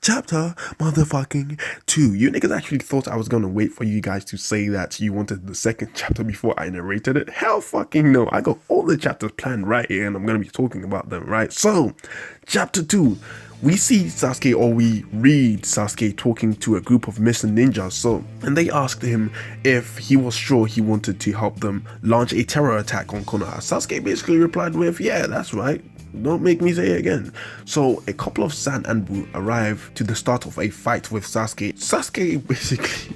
chapter motherfucking 2. You niggas actually thought I was gonna wait for you guys to say that you wanted the second chapter before I narrated it? Hell fucking no. I got all the chapters planned right here and I'm gonna be talking about them, right? So, chapter 2. We see Sasuke, or we read Sasuke talking to a group of missing ninjas, and they asked him if he was sure he wanted to help them launch a terror attack on Konoha. Sasuke basically replied with, yeah, that's right. Don't make me say it again. So a couple of San Anbu arrive to the start of a fight with Sasuke. Sasuke basically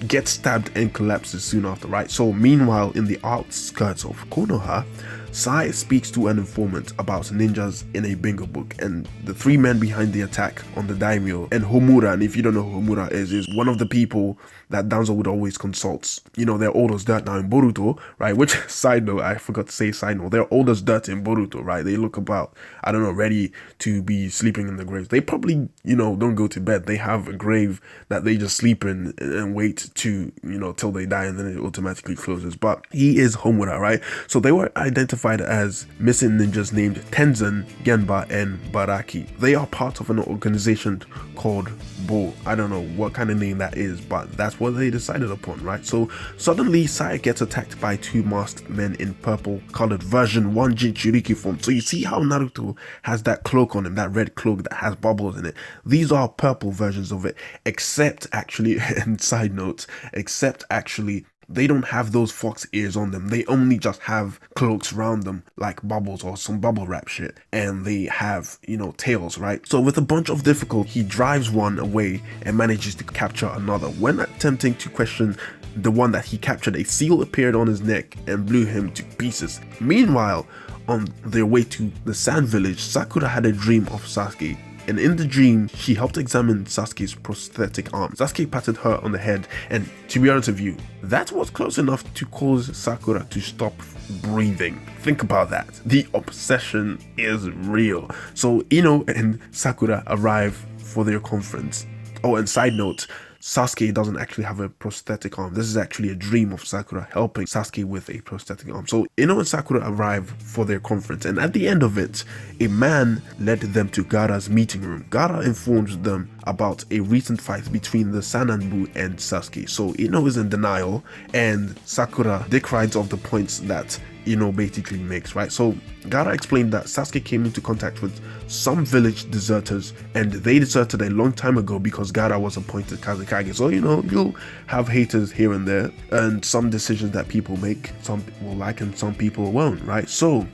gets stabbed and collapses soon after, right? So meanwhile, in the outskirts of Konoha, Sai speaks to an informant about ninjas in a bingo book, and the three men behind the attack on the daimyo and Homura. And if you don't know who Homura is one of the people that Danzo would always consult. You know, they're old as dirt now in Boruto, right? Which, side note, I forgot to say side note, they're old as dirt in Boruto, right? They look about, I don't know, ready to be sleeping in the graves. They probably, you know, don't go to bed. They have a grave that they just sleep in and wait to, you know, till they die, and then it automatically closes. But he is Homura, right? So they were identified as missing ninjas named Tenzin, Genba, and Baraki. They are part of an organization called Bo. I don't know what kind of name that is, but that's what they decided upon, right? So suddenly Sai gets attacked by two masked men in purple colored version 1 Jinchuriki form. So you see how Naruto has that cloak on him, that red cloak that has bubbles in it. These are purple versions of it, except actually, and side note, except actually they don't have those fox ears on them. They only just have cloaks around them like bubbles or some bubble wrap shit, and they have, you know, tails, right? So with a bunch of difficulty, he drives one away and manages to capture another. When attempting to question the one that he captured, a seal appeared on his neck and blew him to pieces. Meanwhile, on their way to the sand village, Sakura had a dream of Sasuke. And in the dream, she helped examine Sasuke's prosthetic arm. Sasuke patted her on the head, and to be honest with you, that was close enough to cause Sakura to stop breathing. Think about that. The obsession is real. So Ino and Sakura arrive for their conference. Oh, and side note, Sasuke doesn't actually have a prosthetic arm. This is actually a dream of Sakura helping Sasuke with a prosthetic arm. So Ino and Sakura arrive for their conference, and at the end of it, a man led them to Gaara's meeting room. Gaara informs them about a recent fight between the Sananbu and Sasuke. So Ino is in denial, and Sakura decrides of the points that Ino basically makes, right? So Gaara explained that Sasuke came into contact with some village deserters, and they deserted a long time ago because Gaara was appointed Kazekage. So, you know, you'll have haters here and there, and some decisions that people make, some will like and some people won't, right? So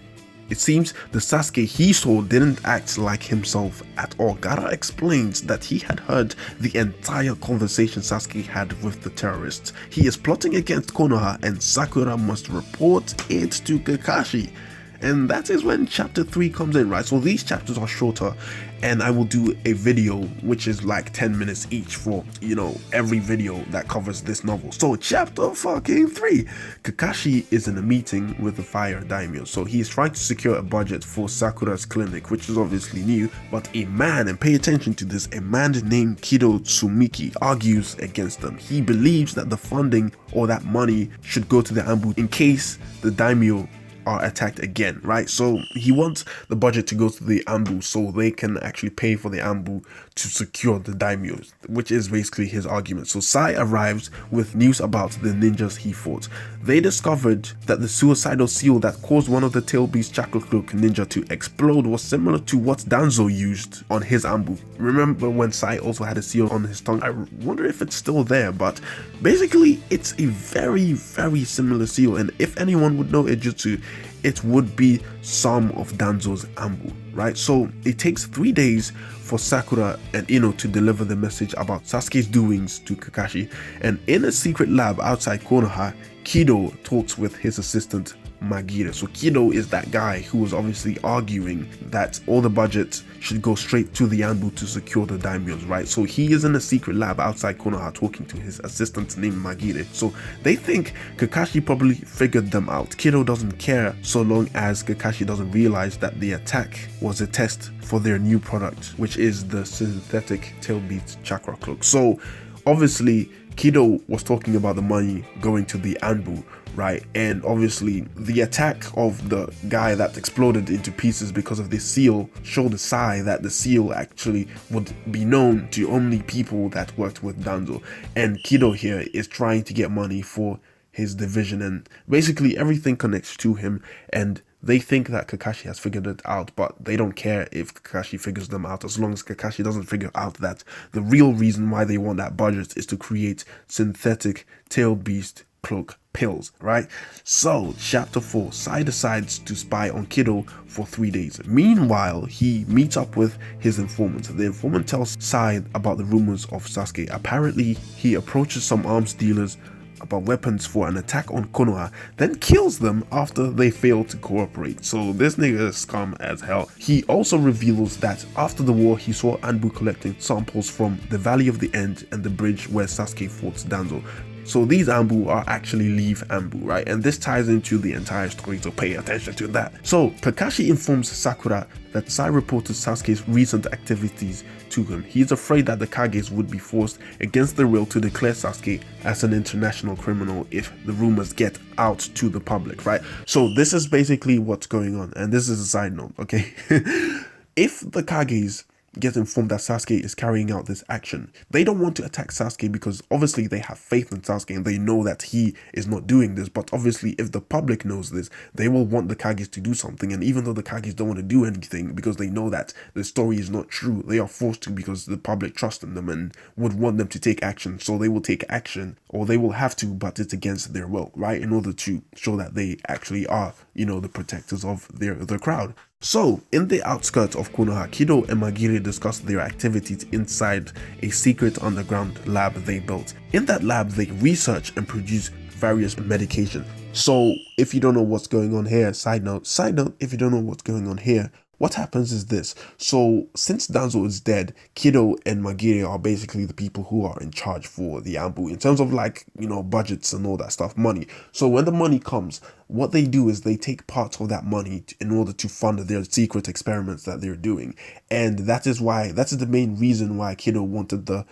it seems the Sasuke he saw didn't act like himself at all. Gaara explains that he had heard the entire conversation Sasuke had with the terrorists. He is plotting against Konoha, and Sakura must report it to Kakashi. And that is when chapter 3 comes in, right? So these chapters are shorter, and I will do a video which is like 10 minutes each for, you know, every video that covers this novel. So chapter fucking 3, Kakashi is in a meeting with the fire daimyo. So he is trying to secure a budget for Sakura's clinic, which is obviously new, but a man, and pay attention to this, a man named Kido Tsumiki argues against them. He believes that the funding or that money should go to the Anbu in case the daimyo are attacked again, right? So he wants the budget to go to the Anbu so they can actually pay for the Anbu to secure the daimyos, which is basically his argument. So Sai arrives with news about the ninjas he fought. They discovered that the suicidal seal that caused one of the tail beast chakra cloak ninja to explode was similar to what Danzo used on his Anbu. Remember when Sai also had a seal on his tongue? I wonder if it's still there, but basically it's a very, very similar seal, and if anyone would know Ijutsu, it would be some of Danzo's Anbu, right? So it takes 3 days for Sakura and Ino to deliver the message about Sasuke's doings to Kakashi, and in a secret lab outside Konoha, Kido talks with his assistant Magire. So Kido is that guy who was obviously arguing that all the budget should go straight to the Anbu to secure the daimyos, right? So he is in a secret lab outside Konoha talking to his assistant named Magire. So they think Kakashi probably figured them out. Kido doesn't care so long as Kakashi doesn't realize that the attack was a test for their new product, which is the synthetic tailbeat chakra cloak. So obviously Kido was talking about the money going to the Anbu, right? And obviously the attack of the guy that exploded into pieces because of this seal showed a sign that the seal actually would be known to only people that worked with Danzo. And Kido here is trying to get money for his division, and basically everything connects to him, and they think that Kakashi has figured it out, but they don't care if Kakashi figures them out, as long as Kakashi doesn't figure out that the real reason why they want that budget is to create synthetic tail beast cloak pills, right? So chapter 4, Sai decides to spy on Kido for 3 days. Meanwhile, he meets up with his informant. The informant tells Sai about the rumors of Sasuke. Apparently, he approaches some arms dealers about weapons for an attack on Konoha, then kills them after they fail to cooperate. So this nigga is scum as hell. He also reveals that after the war, he saw Anbu collecting samples from the Valley of the End and the bridge where Sasuke fought Danzo. So these Anbu are actually Leaf Anbu, right? And this ties into the entire story, so pay attention to that. So Kakashi informs Sakura that Sai reported Sasuke's recent activities to him. He's afraid that the Kages would be forced against their will to declare Sasuke as an international criminal if the rumors get out to the public, right? So this is basically what's going on, and this is a side note, okay? If the Kages get informed that Sasuke is carrying out this action, they don't want to attack Sasuke because obviously they have faith in Sasuke and they know that he is not doing this. But obviously if the public knows this, they will want the Kages to do something, and even though the Kages don't want to do anything because they know that the story is not true, they are forced to because the public trusts in them and would want them to take action. So they will take action, or they will have to, but it's against their will, right? In order to show that they actually are, you know, the protectors of their crowd. So, in the outskirts of Konoha, Kido and Magiri discuss their activities inside a secret underground lab they built. In that lab, they research and produce various medications. So, if you don't know what's going on here, side note, if you don't know what's going on here, what happens is this. So, since Danzo is dead, Kido and Magiri are basically the people who are in charge for the Anbu in terms of, like, you know, budgets and all that stuff, money. So when the money comes, what they do is they take parts of that money in order to fund their secret experiments that they're doing. And that is the main reason why Kido wanted the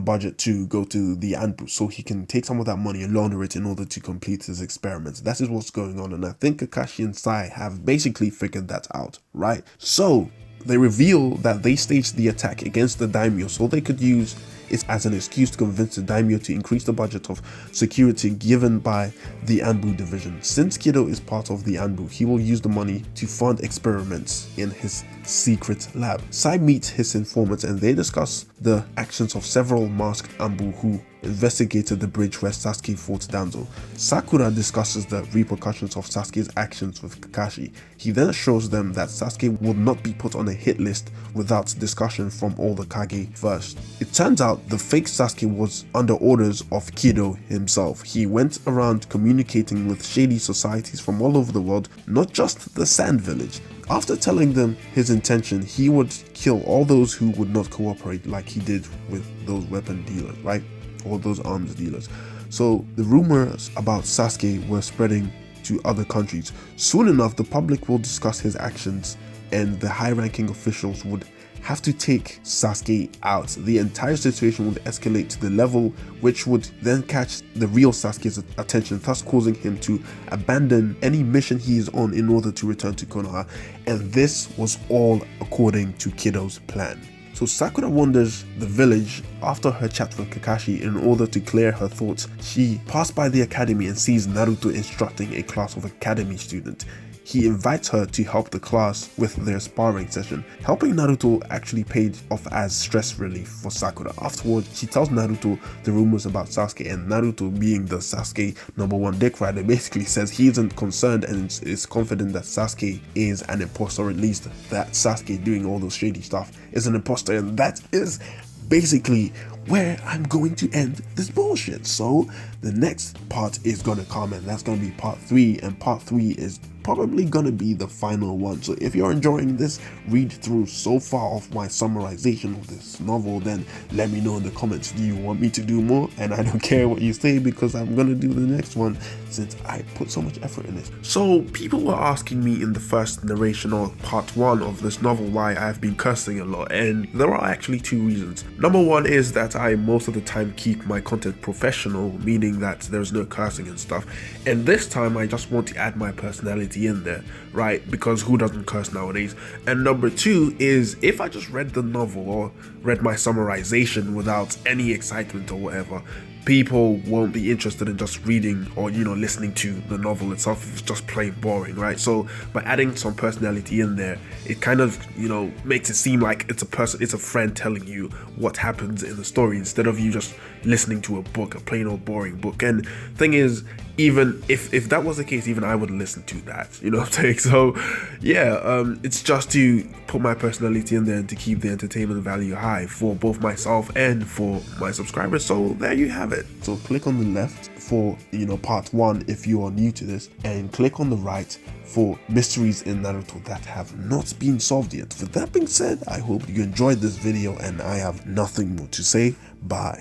budget to go to the Anbu, so he can take some of that money and launder it in order to complete his experiments. That is what's going on, and I think Kakashi and Sai have basically figured that out, right? So they reveal that they staged the attack against the daimyo so they could use it as an excuse to convince the daimyo to increase the budget of security given by the Anbu division. Since Kido is part of the Anbu, he will use the money to fund experiments in his secret lab. Sai meets his informant and they discuss the actions of several masked Anbu who investigated the bridge where Sasuke fought Danzo. Sakura discusses the repercussions of Sasuke's actions with Kakashi. He then assures them that Sasuke will not be put on a hit list without discussion from all the Kage first. It turns out the fake Sasuke was under orders of Kido himself. He went around communicating with shady societies from all over the world, not just the Sand Village. After telling them his intention, he would kill all those who would not cooperate, like he did with those weapon dealers, right? All those arms dealers. So the rumors about Sasuke were spreading to other countries. Soon enough, the public will discuss his actions and the high-ranking officials would have to take Sasuke out. The entire situation would escalate to the level which would then catch the real Sasuke's attention, thus causing him to abandon any mission he is on in order to return to Konoha. And this was all according to Kido's plan. So Sakura wanders the village after her chat with Kakashi in order to clear her thoughts. She passed by the academy and sees Naruto instructing a class of academy students. He invites her to help the class with their sparring session. Helping Naruto actually paid off as stress relief for Sakura. Afterward, she tells Naruto the rumors about Sasuke, and Naruto, being the Sasuke #1 dick rider, basically says he isn't concerned and is confident that Sasuke is an imposter, or at least that Sasuke doing all those shady stuff is an imposter, and that is basically where I'm going to end this bullshit. So the next part is gonna come, and that's gonna be part 3, and part 3 is probably gonna be the final one. So if you're enjoying this read through so far of my summarization of this novel, then let me know in the comments, do you want me to do more? And I don't care what you say, because I'm gonna do the next one since I put so much effort in it. So people were asking me in the first narration or part 1 of this novel why I've been cursing a lot, and there are actually 2 reasons. Number 1 is that that I most of the time keep my content professional, meaning that there's no cursing and stuff. And this time I just want to add my personality in there, right? Because who doesn't curse nowadays? And number two is, if I just read the novel or read my summarization without any excitement or whatever, people won't be interested in just reading or, you know, listening to the novel itself if it's just plain boring, right? So by adding some personality in there, it kind of, you know, makes it seem like it's a friend telling you what happens in the story, instead of you just listening to a book, a plain old boring book. And thing is, even if that was the case, even I would listen to that, you know what I'm saying? So yeah, it's just to put my personality in there and to keep the entertainment value high for both myself and for my subscribers. So there you have it. So click on the left for, you know, part 1 if you are new to this, and click on the right for mysteries in Naruto that have not been solved yet. With that being said, I hope you enjoyed this video, and I have nothing more to say. Bye.